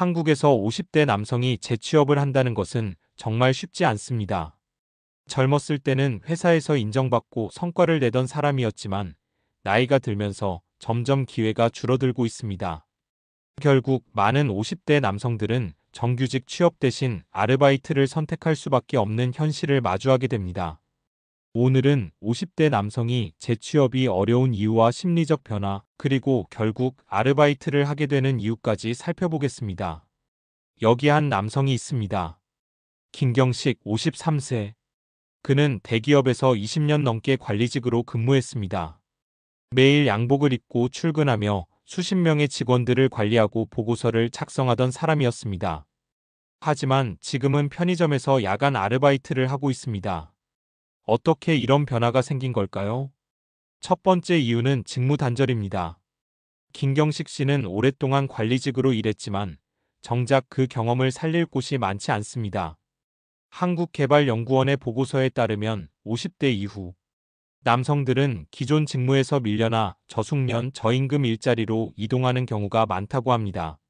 한국에서 50대 남성이 재취업을 한다는 것은 정말 쉽지 않습니다. 젊었을 때는 회사에서 인정받고 성과를 내던 사람이었지만 나이가 들면서 점점 기회가 줄어들고 있습니다. 결국 많은 50대 남성들은 정규직 취업 대신 아르바이트를 선택할 수밖에 없는 현실을 마주하게 됩니다. 오늘은 50대 남성이 재취업이 어려운 이유와 심리적 변화, 그리고 결국 아르바이트를 하게 되는 이유까지 살펴보겠습니다. 여기 한 남성이 있습니다. 김경식 53세. 그는 대기업에서 20년 넘게 관리직으로 근무했습니다. 매일 양복을 입고 출근하며 수십 명의 직원들을 관리하고 보고서를 작성하던 사람이었습니다. 하지만 지금은 편의점에서 야간 아르바이트를 하고 있습니다. 어떻게 이런 변화가 생긴 걸까요? 첫 번째 이유는 직무 단절입니다. 김경식 씨는 오랫동안 관리직으로 일했지만 정작 그 경험을 살릴 곳이 많지 않습니다. 한국개발연구원의 보고서에 따르면 50대 이후 남성들은 기존 직무에서 밀려나 저숙련, 저임금 일자리로 이동하는 경우가 많다고 합니다.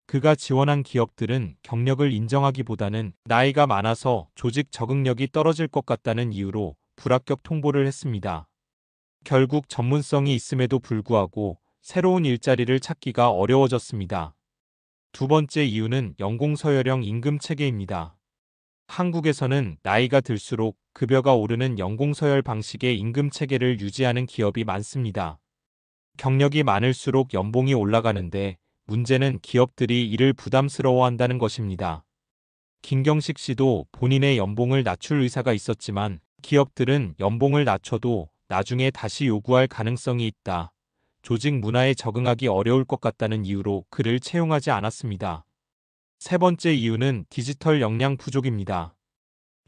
그가 지원한 기업들은 경력을 인정하기보다는 나이가 많아서 조직 적응력이 떨어질 것 같다는 이유로 불합격 통보를 했습니다. 결국 전문성이 있음에도 불구하고 새로운 일자리를 찾기가 어려워졌습니다. 두 번째 이유는 연공서열형 임금 체계입니다. 한국에서는 나이가 들수록 급여가 오르는 연공서열 방식의 임금 체계를 유지하는 기업이 많습니다. 경력이 많을수록 연봉이 올라가는데 문제는 기업들이 이를 부담스러워한다는 것입니다. 김경식 씨도 본인의 연봉을 낮출 의사가 있었지만 기업들은 연봉을 낮춰도 나중에 다시 요구할 가능성이 있다. 조직 문화에 적응하기 어려울 것 같다는 이유로 그를 채용하지 않았습니다. 세 번째 이유는 디지털 역량 부족입니다.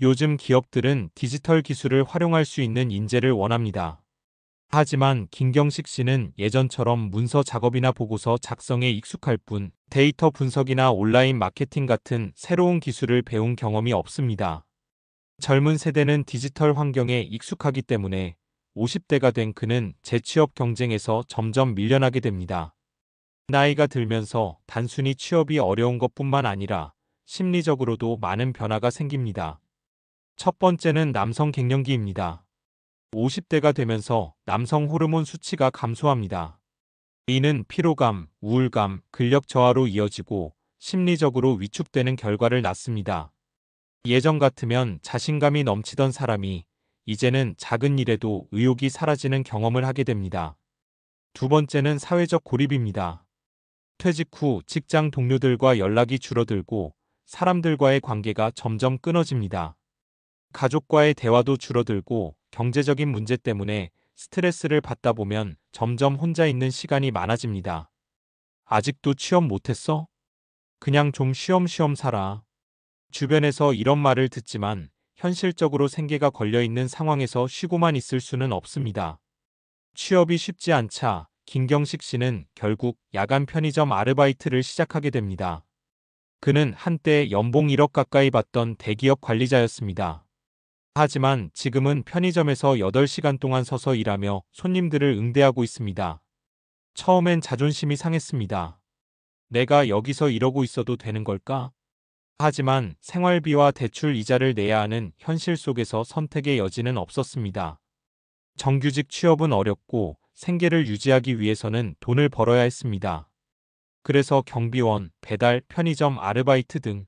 요즘 기업들은 디지털 기술을 활용할 수 있는 인재를 원합니다. 하지만 김경식 씨는 예전처럼 문서 작업이나 보고서 작성에 익숙할 뿐 데이터 분석이나 온라인 마케팅 같은 새로운 기술을 배운 경험이 없습니다. 젊은 세대는 디지털 환경에 익숙하기 때문에 50대가 된 그는 재취업 경쟁에서 점점 밀려나게 됩니다. 나이가 들면서 단순히 취업이 어려운 것뿐만 아니라 심리적으로도 많은 변화가 생깁니다. 첫 번째는 남성 갱년기입니다. 50대가 되면서 남성 호르몬 수치가 감소합니다. 이는 피로감, 우울감, 근력 저하로 이어지고 심리적으로 위축되는 결과를 낳습니다. 예전 같으면 자신감이 넘치던 사람이 이제는 작은 일에도 의욕이 사라지는 경험을 하게 됩니다. 두 번째는 사회적 고립입니다. 퇴직 후 직장 동료들과 연락이 줄어들고 사람들과의 관계가 점점 끊어집니다. 가족과의 대화도 줄어들고 경제적인 문제 때문에 스트레스를 받다 보면 점점 혼자 있는 시간이 많아집니다. 아직도 취업 못했어? 그냥 좀 쉬엄쉬엄 살아. 주변에서 이런 말을 듣지만 현실적으로 생계가 걸려있는 상황에서 쉬고만 있을 수는 없습니다. 취업이 쉽지 않자 김경식 씨는 결국 야간 편의점 아르바이트를 시작하게 됩니다. 그는 한때 연봉 1억 가까이 받던 대기업 관리자였습니다. 하지만 지금은 편의점에서 8시간 동안 서서 일하며 손님들을 응대하고 있습니다. 처음엔 자존심이 상했습니다. 내가 여기서 이러고 있어도 되는 걸까? 하지만 생활비와 대출 이자를 내야 하는 현실 속에서 선택의 여지는 없었습니다. 정규직 취업은 어렵고 생계를 유지하기 위해서는 돈을 벌어야 했습니다. 그래서 경비원, 배달, 편의점 아르바이트 등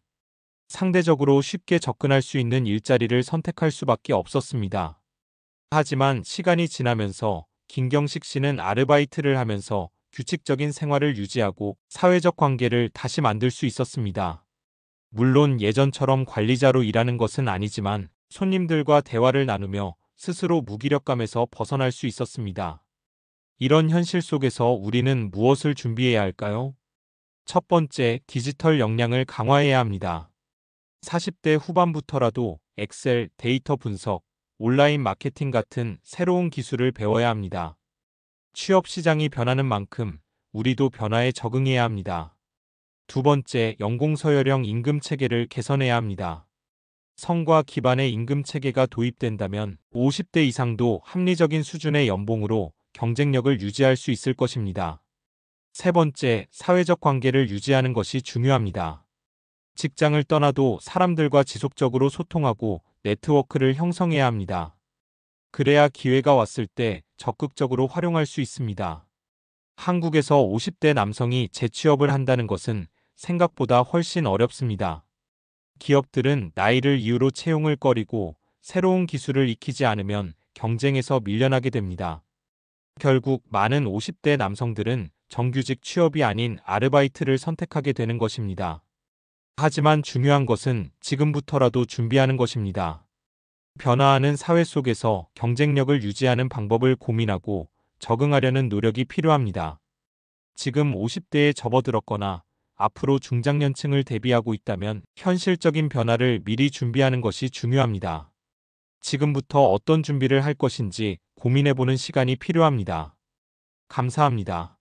상대적으로 쉽게 접근할 수 있는 일자리를 선택할 수밖에 없었습니다. 하지만 시간이 지나면서 김경식 씨는 아르바이트를 하면서 규칙적인 생활을 유지하고 사회적 관계를 다시 만들 수 있었습니다. 물론 예전처럼 관리자로 일하는 것은 아니지만 손님들과 대화를 나누며 스스로 무기력감에서 벗어날 수 있었습니다. 이런 현실 속에서 우리는 무엇을 준비해야 할까요? 첫 번째, 디지털 역량을 강화해야 합니다. 40대 후반부터라도 엑셀, 데이터 분석, 온라인 마케팅 같은 새로운 기술을 배워야 합니다. 취업 시장이 변하는 만큼 우리도 변화에 적응해야 합니다. 두 번째, 연공서열형 임금 체계를 개선해야 합니다. 성과 기반의 임금 체계가 도입된다면 50대 이상도 합리적인 수준의 연봉으로 경쟁력을 유지할 수 있을 것입니다. 세 번째, 사회적 관계를 유지하는 것이 중요합니다. 직장을 떠나도 사람들과 지속적으로 소통하고 네트워크를 형성해야 합니다. 그래야 기회가 왔을 때 적극적으로 활용할 수 있습니다. 한국에서 50대 남성이 재취업을 한다는 것은 생각보다 훨씬 어렵습니다. 기업들은 나이를 이유로 채용을 꺼리고 새로운 기술을 익히지 않으면 경쟁에서 밀려나게 됩니다. 결국 많은 50대 남성들은 정규직 취업이 아닌 아르바이트를 선택하게 되는 것입니다. 하지만 중요한 것은 지금부터라도 준비하는 것입니다. 변화하는 사회 속에서 경쟁력을 유지하는 방법을 고민하고 적응하려는 노력이 필요합니다. 지금 50대에 접어들었거나 앞으로 중장년층을 대비하고 있다면 현실적인 변화를 미리 준비하는 것이 중요합니다. 지금부터 어떤 준비를 할 것인지 고민해보는 시간이 필요합니다. 감사합니다.